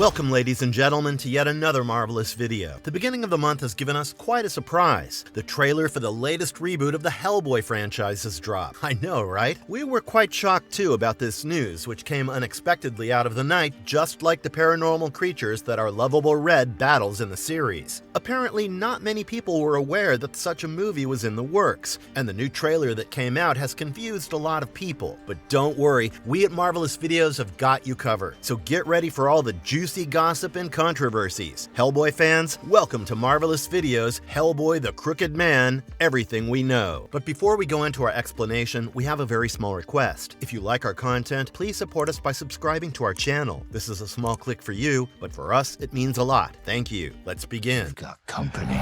Welcome, ladies and gentlemen, to yet another marvelous video. The beginning of the month has given us quite a surprise. The trailer for the latest reboot of the Hellboy franchise has dropped. I know, right? We were quite shocked too about this news, which came unexpectedly out of the night, just like the paranormal creatures that our lovable Red battles in the series. Apparently, not many people were aware that such a movie was in the works, and the new trailer that came out has confused a lot of people. But don't worry, we at Marvelous Videos have got you covered. So get ready for all the juicy gossip and controversies. Hellboy fans, welcome to Marvelous Videos, Hellboy the Crooked Man, everything we know. But before we go into our explanation, we have a very small request. If you like our content, please support us by subscribing to our channel. This is a small click for you, but for us, it means a lot. Thank you. Let's begin. We've got company.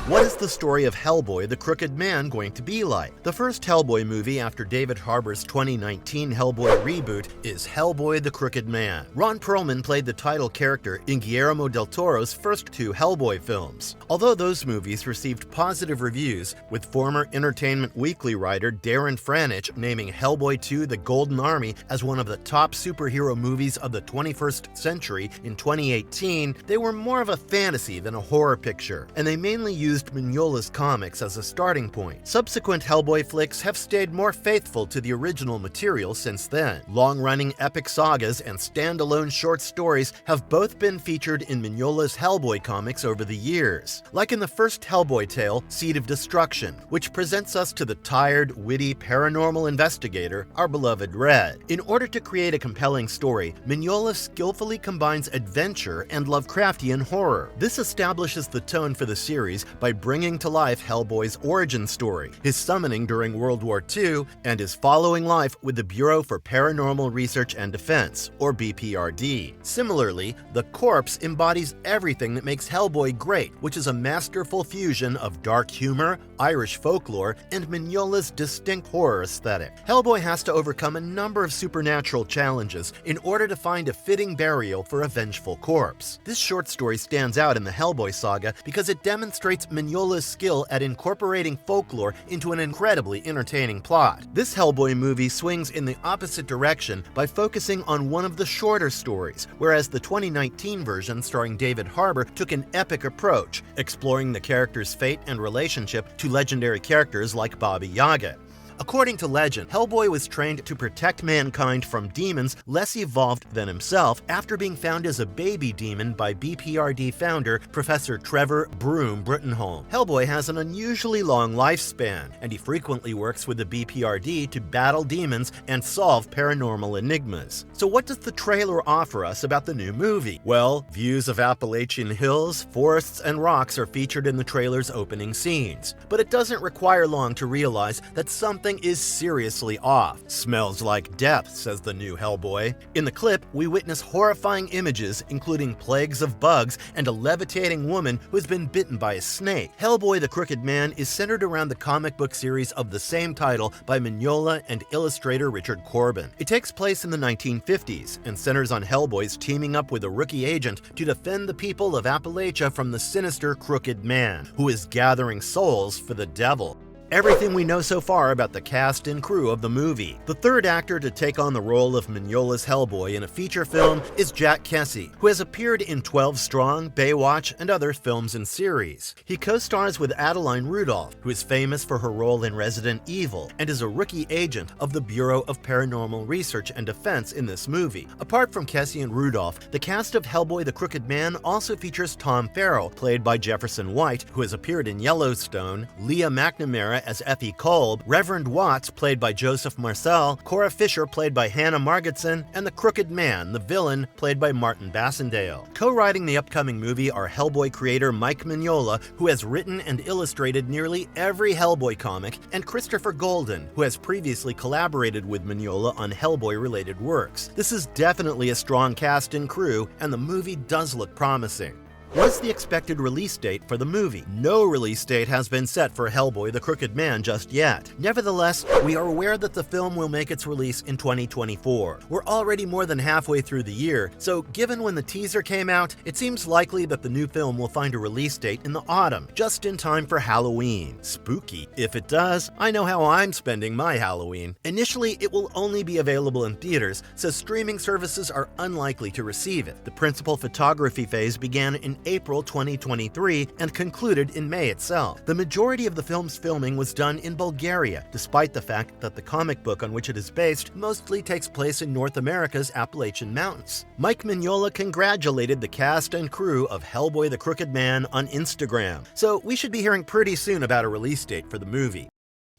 What is the story of Hellboy the Crooked Man going to be like? The first Hellboy movie after David Harbour's 2019 Hellboy reboot is Hellboy the Crooked Man. Ron Perlman played the title character in Guillermo del Toro's first two Hellboy films. Although those movies received positive reviews, with former Entertainment Weekly writer Darren Franich naming Hellboy 2 The Golden Army as one of the top superhero movies of the 21st century in 2018, they were more of a fantasy than a horror picture, and they mainly used Mignola's comics as a starting point. Subsequent Hellboy flicks have stayed more faithful to the original material since then. Long-running epic sagas and standalone short stories have both been featured in Mignola's Hellboy comics over the years. Like in the first Hellboy tale, Seed of Destruction, which presents us to the tired, witty, paranormal investigator, our beloved Red. In order to create a compelling story, Mignola skillfully combines adventure and Lovecraftian horror. This establishes the tone for the series by bringing to life Hellboy's origin story, his summoning during World War II, and his following life with the Bureau for Paranormal Research and Defense, or BPRD. Similarly, The Corpse embodies everything that makes Hellboy great, which is a masterful fusion of dark humor, Irish folklore, and Mignola's distinct horror aesthetic. Hellboy has to overcome a number of supernatural challenges in order to find a fitting burial for a vengeful corpse. This short story stands out in the Hellboy saga because it demonstrates Mignola's skill at incorporating folklore into an incredibly entertaining plot. This Hellboy movie swings in the opposite direction by focusing on one of the shorter stories, whereas the 2019 version starring David Harbour took an epic approach, exploring the character's fate and relationship to legendary characters like Baba Yaga. According to legend, Hellboy was trained to protect mankind from demons less evolved than himself after being found as a baby demon by BPRD founder Professor Trevor Broom Brittenholm. Hellboy has an unusually long lifespan, and he frequently works with the BPRD to battle demons and solve paranormal enigmas. So what does the trailer offer us about the new movie? Well, views of Appalachian hills, forests, and rocks are featured in the trailer's opening scenes. But it doesn't require long to realize that something is seriously off. Smells like death, says the new Hellboy. In the clip, we witness horrifying images, including plagues of bugs and a levitating woman who has been bitten by a snake. Hellboy the Crooked Man is centered around the comic book series of the same title by Mignola and illustrator Richard Corbin. It takes place in the 1950s and centers on Hellboy's teaming up with a rookie agent to defend the people of Appalachia from the sinister Crooked Man, who is gathering souls for the devil. Everything we know so far about the cast and crew of the movie. The third actor to take on the role of Mignola's Hellboy in a feature film is Jack Kesy, who has appeared in 12 Strong, Baywatch, and other films and series. He co-stars with Adeline Rudolph, who is famous for her role in Resident Evil, and is a rookie agent of the Bureau of Paranormal Research and Defense in this movie. Apart from Kesy and Rudolph, the cast of Hellboy the Crooked Man also features Tom Farrell, played by Jefferson White, who has appeared in Yellowstone, Leah McNamara as Effie Kolb, Reverend Watts, played by Joseph Marcel, Cora Fisher, played by Hannah Margetson, and the Crooked Man, the villain, played by Martin Bassendale. Co-writing the upcoming movie are Hellboy creator Mike Mignola, who has written and illustrated nearly every Hellboy comic, and Christopher Golden, who has previously collaborated with Mignola on Hellboy-related works. This is definitely a strong cast and crew, and the movie does look promising. What is the expected release date for the movie? No release date has been set for Hellboy the Crooked Man just yet. Nevertheless, we are aware that the film will make its release in 2024. We're already more than halfway through the year, so given when the teaser came out, it seems likely that the new film will find a release date in the autumn, just in time for Halloween. Spooky. If it does, I know how I'm spending my Halloween. Initially, it will only be available in theaters, so streaming services are unlikely to receive it. The principal photography phase began in April 2023 and concluded in May itself. The majority of the film's filming was done in Bulgaria, despite the fact that the comic book on which it is based mostly takes place in North America's Appalachian Mountains. Mike Mignola congratulated the cast and crew of Hellboy the Crooked Man on Instagram, so we should be hearing pretty soon about a release date for the movie.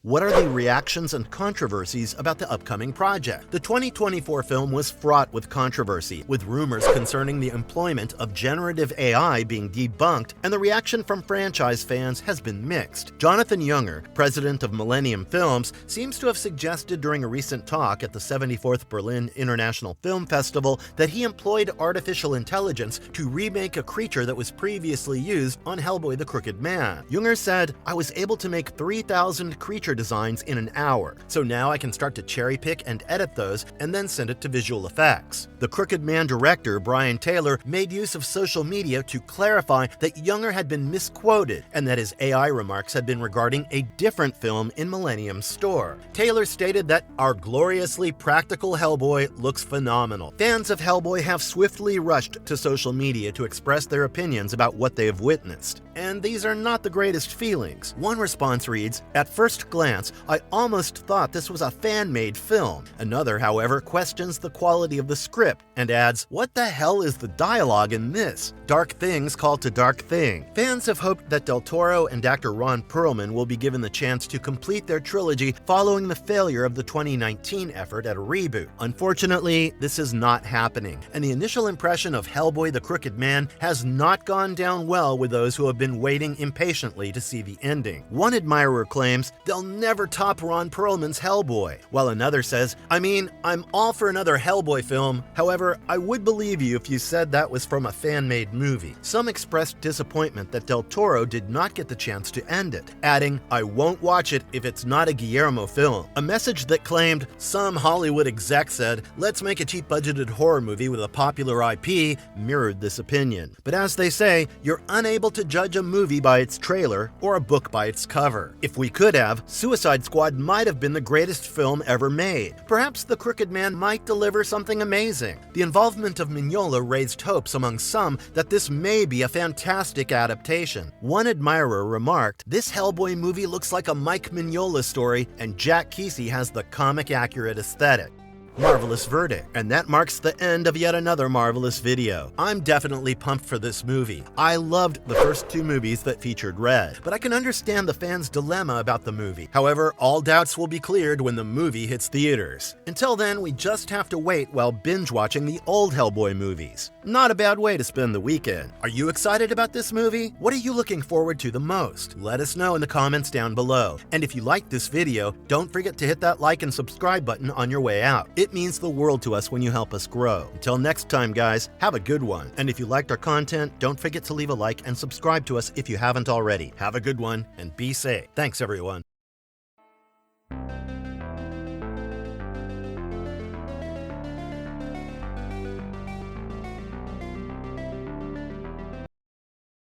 What are the reactions and controversies about the upcoming project? The 2024 film was fraught with controversy, with rumors concerning the employment of generative AI being debunked, and the reaction from franchise fans has been mixed. Jonathan Younger, president of Millennium Films, seems to have suggested during a recent talk at the 74th Berlin International Film Festival that he employed artificial intelligence to remake a creature that was previously used on Hellboy the Crooked Man. Younger said, "I was able to make 3,000 creature designs in an hour, so now I can start to cherry pick and edit those and then send it to visual effects." The Crooked Man director, Brian Taylor, made use of social media to clarify that Younger had been misquoted and that his AI remarks had been regarding a different film in Millennium's store. Taylor stated that our gloriously practical Hellboy looks phenomenal. Fans of Hellboy have swiftly rushed to social media to express their opinions about what they have witnessed. And these are not the greatest feelings. One response reads, "At first glance, I almost thought this was a fan-made film." Another, however, questions the quality of the script and adds, "What the hell is the dialogue in this? Dark things call to dark thing." Fans have hoped that Del Toro and actor Ron Perlman will be given the chance to complete their trilogy following the failure of the 2019 effort at a reboot. Unfortunately, this is not happening, and the initial impression of Hellboy the Crooked Man has not gone down well with those who have been waiting impatiently to see the ending. One admirer claims they'll never top Ron Perlman's Hellboy, while another says, I'm all for another Hellboy film. However, I would believe you if you said that was from a fan-made movie." Some expressed disappointment that Del Toro did not get the chance to end it, adding, "I won't watch it if it's not a Guillermo film." A message that claimed, "Some Hollywood exec said, let's make a cheap-budgeted horror movie with a popular IP," mirrored this opinion. But as they say, you're unable to judge a movie by its trailer or a book by its cover. If we could have, Suicide Squad might have been the greatest film ever made. Perhaps The Crooked Man might deliver something amazing. The involvement of Mignola raised hopes among some that this may be a fantastic adaptation. One admirer remarked, "This Hellboy movie looks like a Mike Mignola story, and Jack Kesey has the comic-accurate aesthetic." Marvelous verdict. And that marks the end of yet another marvelous video. I'm definitely pumped for this movie. I loved the first two movies that featured Red, but I can understand the fans' dilemma about the movie. However, all doubts will be cleared when the movie hits theaters. Until then, we just have to wait while binge-watching the old Hellboy movies. Not a bad way to spend the weekend. Are you excited about this movie? What are you looking forward to the most? Let us know in the comments down below. And if you liked this video, don't forget to hit that like and subscribe button on your way out. It means the world to us when you help us grow. Until next time, guys, have a good one. And if you liked our content, don't forget to leave a like and subscribe to us if you haven't already. Have a good one and be safe. Thanks, everyone.